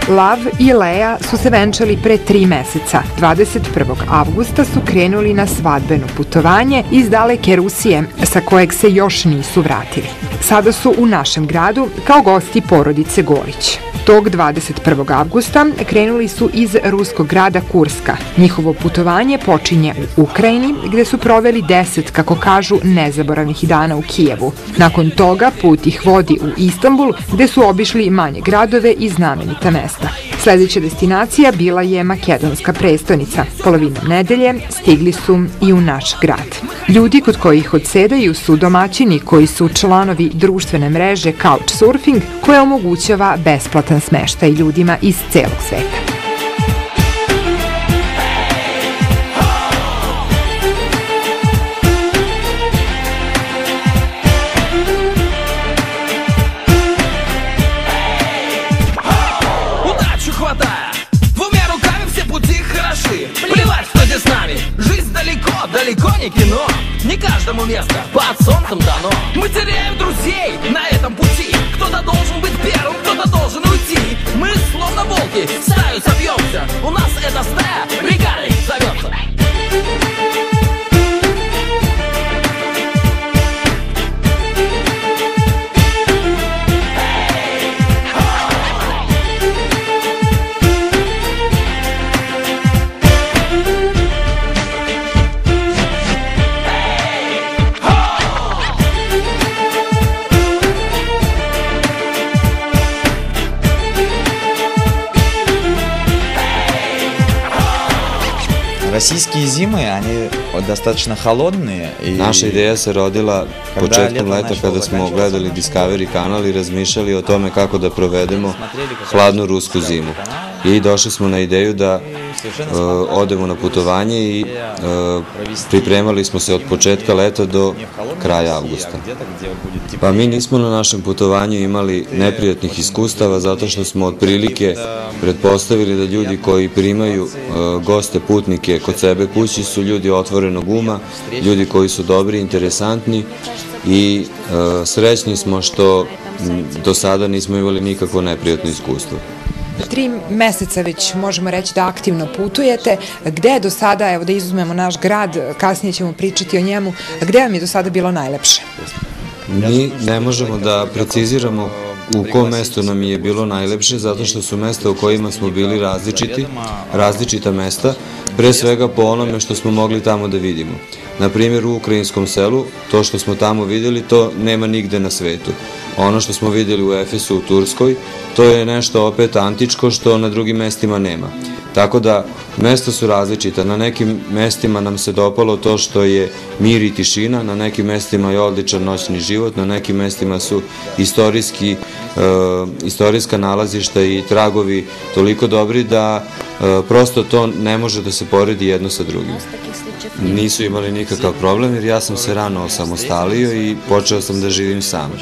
Lav i Lea su se venčali pre 3 meseca. 21. avgusta su krenuli na svadbeno putovanje iz daleke Rusije, sa kojeg se još nisu vratili. Sada su u našem gradu kao gosti porodice Golić. Tog 21. avgusta krenuli su iz ruskog grada Kurska. Njihovo putovanje počinje u Ukrajini, gde su proveli 10, kako kažu, nezaboravnih dana u Kijevu. Nakon toga put ih vodi u Istanbul, gde su obišli manje gradove i znamenita mesta. Sledeća destinacija bila je makedonska prestonica. Polovinom nedelje stigli su i u naš grad. Ljudi kod kojih odsedaju su domaćini koji su članovi društvene mreže Couchsurfing, koja omogućava besplatan smeštaj ljudima iz celog sveta. Далеко не кино, не каждому место под солнцем дано. Мы теряем друзей на этом пути. Кто-то должен быть первым, кто-то должен уйти. Мы словно волки, в стаю собьемся. У нас эта стая бригадой зовется. Российские зимы, они достаточно холодные. Naša ideja se rodila početkom leta kada smo gledali Discovery kanal i razmišljali o tome kako da provedemo hladnu rusku zimu. I došli smo na ideju da odemo na putovanje i pripremali smo se od početka leta do kraja avgusta. Pa mi nismo na našem putovanju imali neprijatnih iskustava zato što smo otprilike pretpostavili da ljudi koji primaju goste, putnike kod sebe kući su ljudi otvorenog uma, ljudi koji su dobri, interesantni i srećni smo što do sada nismo imali nikakvo neprijatno iskustvo. 3 meseca već možemo reći da aktivno putujete. Gde je do sada, evo da izuzmemo naš grad, kasnije ćemo pričati o njemu, gde vam je do sada bilo najlepše? Mi ne možemo da preciziramo u kom mestu nam je bilo najlepše, zato što su mesta u kojima smo bili različita mesta, pre svega po onome što smo mogli tamo da vidimo. Na primjer, u ukrajinskom selu, to što smo tamo videli, to nema nigde na svetu. Ono što smo videli u Efesu, u Turskoj, to je nešto opet antičko što na drugim mestima nema. Tako da, mesta su različita. Na nekim mestima nam se dopalo to što je mir i tišina, na nekim mestima je odličan noćni život, na nekim mestima su istorijska nalazišta i tragovi toliko dobri da prosto to ne može da se poredi jedno sa drugim. Nisu imali nikakav problem jer ja sam se rano osamostalio i počeo sam da živim sam.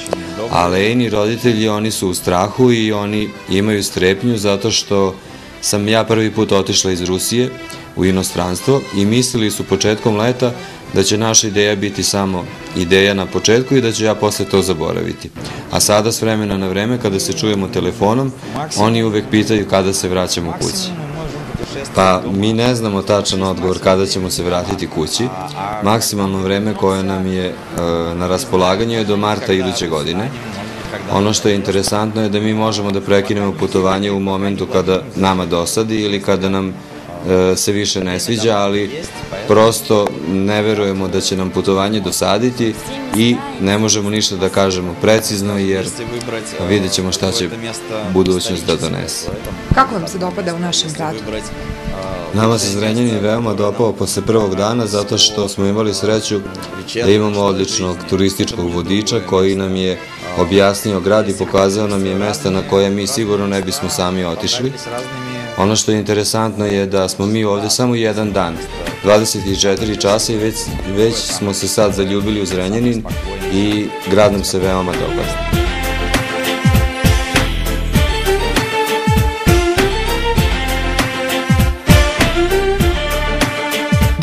A Lejini roditelji, oni su u strahu i oni imaju strepnju zato što sam ja prvi put otišla iz Rusije u inostranstvo i mislili su početkom leta da će naša ideja biti samo ideja na početku i da ću ja posle to zaboraviti. A sada s vremena na vreme kada se čujemo telefonom, oni uvek pitaju kada se vraćamo kući. Pa mi ne znamo tačan odgovor kada ćemo se vratiti kući. Maksimalno vreme koje nam je na raspolaganju je do marta iduće godine. Ono što je interesantno je da mi možemo da prekinemo putovanje u momentu kada nama dosadi ili kada nam se više ne sviđa, ali prosto ne verujemo da će nam putovanje dosaditi i ne možemo ništa da kažemo precizno jer vidjet ćemo šta će budućnost da donese. Kako vam se dopada u našem gradu? Nama se Zrenjanin veoma dopao posle prvog dana zato što smo imali sreću da imamo odličnog turističkog vodiča koji nam je objasnio grad i pokazao nam je mesta na koje mi sigurno ne bismo sami otišli. Ono što je interesantno je da smo mi ovde samo jedan dan, 24 časa i već smo se sad zaljubili u Zrenjanin i grad nam se veoma dopada.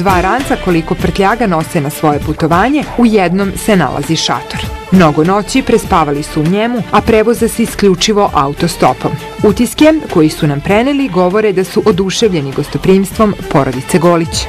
2 ranca koliko prtljaga nose na svoje putovanje, u jednom se nalazi šator. Mnogo noći prespavali su u njemu, a prevoza se isključivo autostopom. Utiske koji su nam preneli govore da su oduševljeni gostoprimstvom porodice Golić.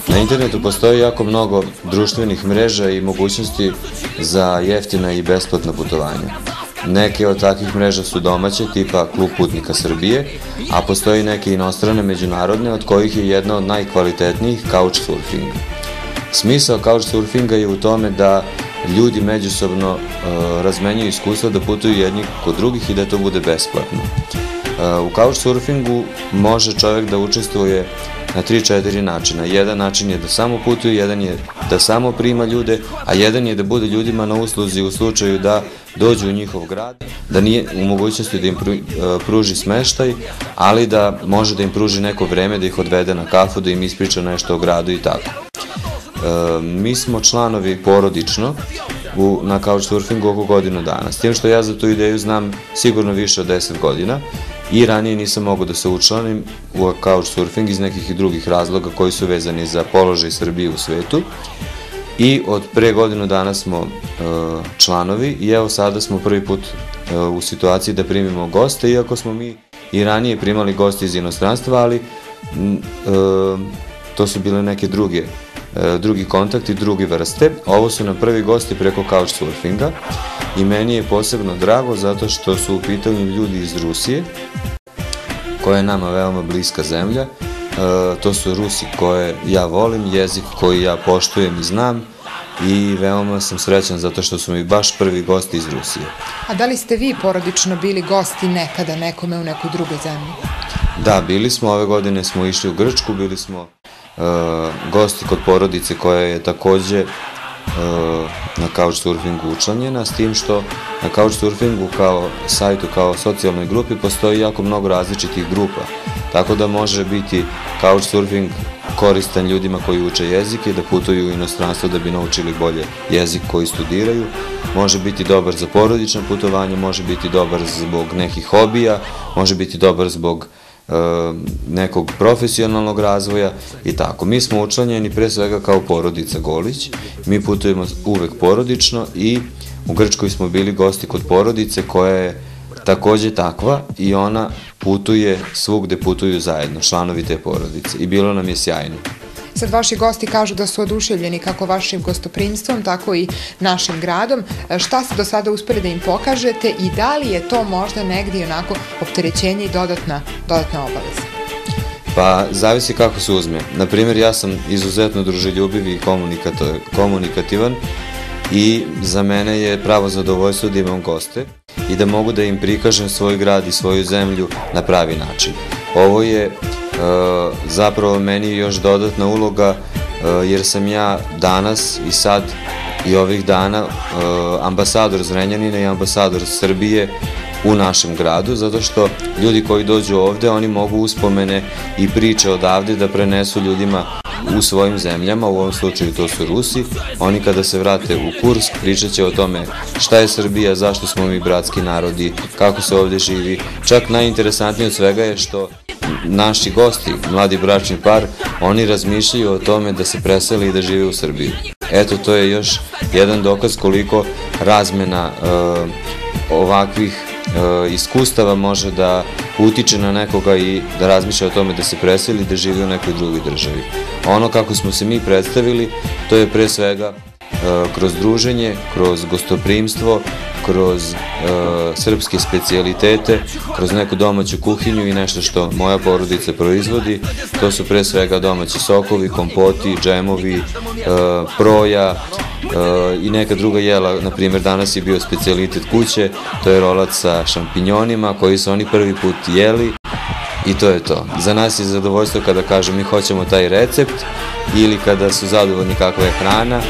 Na internetu postoji jako mnogo društvenih mreža i mogućnosti za jeftina i besplatna putovanja. Neke od takvih mreža su domaće, tipa Klub putnika Srbije, a postoji neke inostrane međunarodne, od kojih je jedna od najkvalitetnijih Couchsurfing. Smisao Couchsurfinga je u tome da ljudi međusobno razmenjuju iskustva da putuju jedni kod drugih i da to bude besplatno. U Couchsurfingu može čovjek da učestvuje na 3-4 načina. Jedan način je da samo putuje, jedan je da samo prima ljude, a jedan je da bude ljudima na usluzi u slučaju da dođu u njihov grad, da nije u mogućnosti da im pruži smeštaj, ali da može da im pruži neko vreme, da ih odvede na kafu, da im ispriča nešto o gradu i tako. Mi smo članovi porodično na Couchsurfingu oko godinu dana, s tim što ja za tu ideju znam sigurno više od 10 godina i ranije nisam mogao da se učlanim u Couchsurfing iz nekih drugih razloga koji su vezani za položaj Srbije u svetu i od pre godinu dana smo članovi i evo sada smo prvi put u situaciji da primimo goste, iako smo mi i ranije primali goste iz inostranstva, ali to su bile neke drugi kontakti, druge vrste. Ovo su nam prvi gosti preko Couchsurfinga i meni je posebno drago zato što su u pitanju ljudi iz Rusije, koja je nama veoma bliska zemlja. To su Rusi koje ja volim, jezik koji ja poštujem i znam i veoma sam srećan zato što su mi baš prvi gosti iz Rusije. A da li ste vi porodično bili gosti nekada nekome u nekoj drugoj zemlji? Da, bili smo, ove godine smo išli u Grčku, bili smo gosti kod porodice koja je takođe na Couchsurfingu učlanjena, s tim što na Couchsurfingu kao sajtu, kao socijalnoj grupi postoji jako mnogo različitih grupa, tako da može biti Couchsurfing koristan ljudima koji uče jezike, da putuju u inostranstvo da bi naučili bolje jezik koji studiraju, može biti dobar za porodično putovanje, može biti dobar zbog nekih hobija, može biti dobar zbog nekog profesionalnog razvoja i tako. Mi smo učlanjeni pre svega kao porodica Golić, mi putujemo uvek porodično i u Grčkoj smo bili gosti kod porodice koja je takođe takva i ona putuje svugde, putuju zajedno, članovi te porodice i bilo nam je sjajno. Sad vaši gosti kažu da su oduševljeni kako vašim gostoprimstvom, tako i našim gradom. Šta ste do sada uspeli da im pokažete i da li je to možda negdje onako opterećenje i dodatna obaveza? Pa, zavisi kako se uzme. Naprimjer, ja sam izuzetno druželjubiv i komunikativan i za mene je pravo zadovoljstvo da imam goste i da mogu da im prikažem svoj grad i svoju zemlju na pravi način. Ovo je zapravo meni još dodatna uloga jer sam ja danas i sad i ovih dana ambasador Zrenjanina i ambasador Srbije u našem gradu, zato što ljudi koji dođu ovde, oni mogu uspomene i priče odavde da prenesu ljudima u svojim zemljama, u ovom slučaju to su Rusi. Oni kada se vrate u Kursk pričat će o tome šta je Srbija, zašto smo mi bratski narodi, kako se ovde živi. Čak najinteresantnije od svega je što naši gosti, mladi bračni par, oni razmišljaju o tome da se preseli i da žive u Srbiji. Eto, to je još jedan dokaz koliko razmena ovakvih iskustava može da utiče na nekoga i da razmišlja o tome da se preseli i da živi u nekoj drugoj državi. Ono kako smo se mi predstavili, to je pre svega kroz druženje, kroz gostoprimstvo, kroz srpske specijalitete, kroz neku domaću kuhinju i nešto što moja porodica proizvodi. To su pre svega domaći sokovi, kompoti, džemovi, proja i neka druga jela. Naprimjer, danas je bio specijalitet kuće, to je rolac sa šampinjonima koji su oni prvi put jeli i to je to. Za nas je zadovoljstvo kada kažem mi hoćemo taj recept ili kada su zadovoljni kakva je hrana.